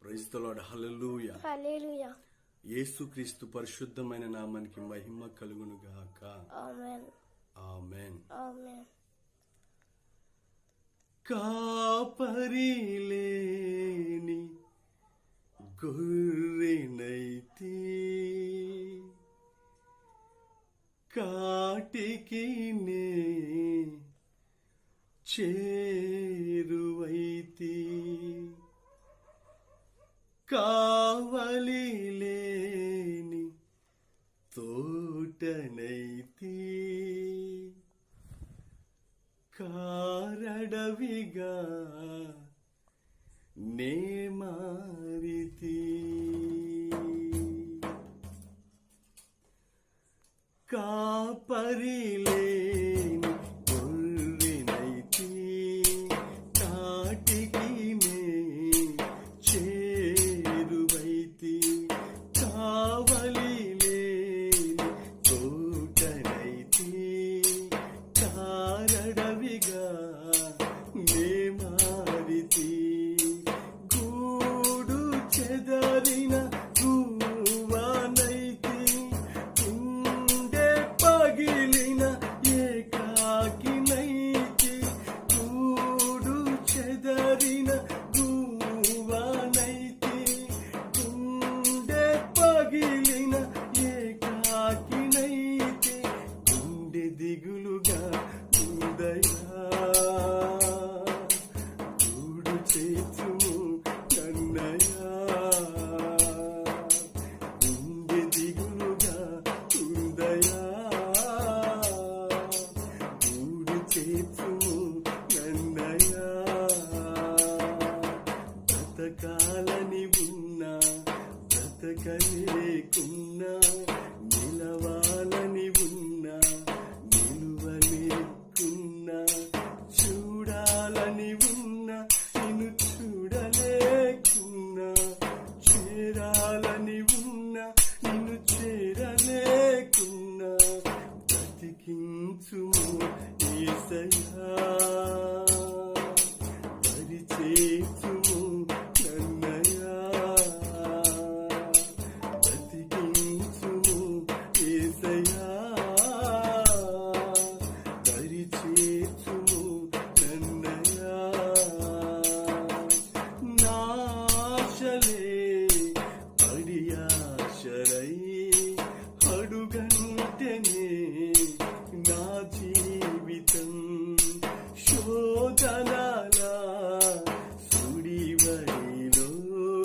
Praise the lord. Hallelujah. Hallelujah. యేసుక్రీస్తు పరిశుద్ధమైన నామానికి మహిమ కలుగును గాక. ఆమేన్. ఆమేన్. ఆమేన్. కాపరి లేని గొర్రెనైతే కాటికి నే చేరువైతి, కావలి లేని తోటనైతి, కారడవిగా నే మారితి, కాపరి లేని గొర్రెనైతి కాటికి నే చేరువైతి, కావలి లేని తోటనైతి, కారడవిగా నే మారితి, గూడు చెదరిన గువ్వనైతి, గుండె పగిలిన ఏకాకినైతి, గూడు చెదరిన గువ్వనైతి, గుండె పగిలిన ఏకాకినైతి, గుండె దిగులుగా ఉందయా, గూడు చేతుము నన్నయా, గుండె దిగులుగా ఉందయా, గూడు చేతుము నన్నయా, బ్రతకాలని ఉన్నా బ్రతకలేకున్నా, నిలవాలని ఉన్నా